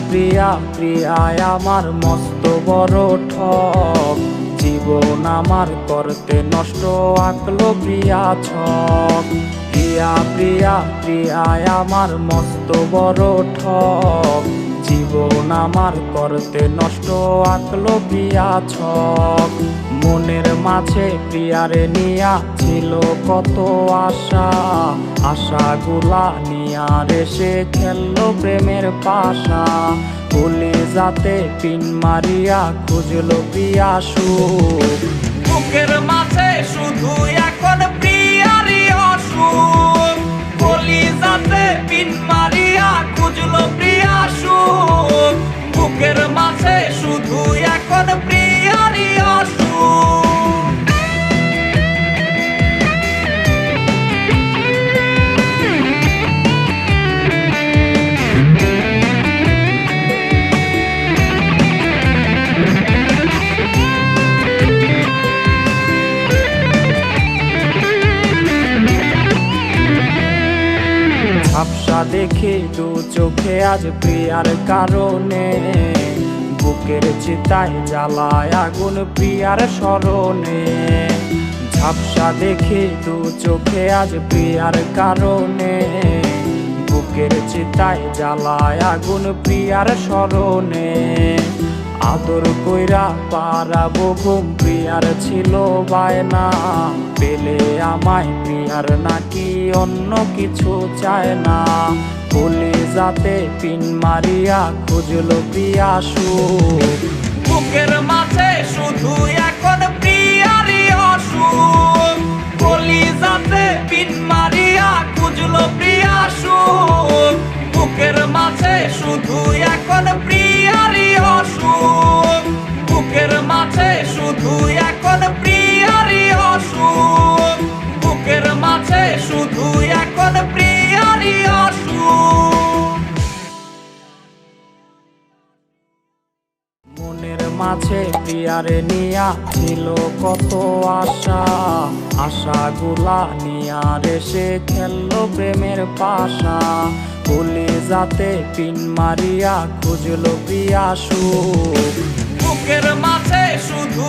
প্রিয়া প্রিয়ায় আমার মস্ত বড় ঠক, জীবন আমার করতে নষ্ট আঁকলো প্রিয়া ছক। প্রিয়া প্রিয়া প্রিয়ায় আমার মস্ত বড় ঠক, জীবন আমার করতে নষ্ট আঁকলো প্রিয়া ছক। মনের মাঝে প্রিয়ারে নিয়া ছিল কত আশা, আশাগুলা নিয়ার এসে খেললো প্রেমের পাশা। কলিজাতে পিন মারিয়া খুঁজলো প্রিয়া সুখ, বুকের মাঝে শুধু এখন প্রিয়ারই অসুখ। কলিজাতে পিন মারিয়া খুঁজলো প্রিয়া সুখ, বুকের মাঝে শুধু এখন প্রিয়ারই অসুখ। ঝাপসা দেখে দু চোখে আজ প্রিয়ার কারণে, বুকের চিতায় জ্বালায় আগুন প্রিয়ার স্মরণে। ঝাপসা দেখে দু চোখে আজ প্রিয়ার কারণে, বুকের চিতায় জ্বালায় আগুন প্রিয়ার স্মরণে। আদর কইরা পারাবো ঘুম প্রিয়ার ছিল বায়না, পেলে আমায় প্রিয়ার নাকি অন্য কিছু চায় না। কলিজাতে পিন মারিয়া খুঁজলো প্রিয়া সুখ, বুকের মাঝে শুধু এখন প্রিয়ারই অসুখ। কলিজাতে পিন মারিয়া খুঁজলো প্রিয়া সুখ, বুকের মাঝে শুধু এখন প্রিয়ারই অসুখ। বুকের মাঝে শুধু এখন প্রিয়ারই অসুখ, বুকের মাঝে শুধু এখন প্রিয়ারই অসুখ। মনের মাঝে প্রিয়ারে নিয়া ছিল কত আশা, আশাগুলা নিয়ার এসে খেললো প্রেমের পাশা। কলিজাতে পিন মারিয়া খুঁজলো প্রিয়া সুখ, বুকের মাঝে শুধু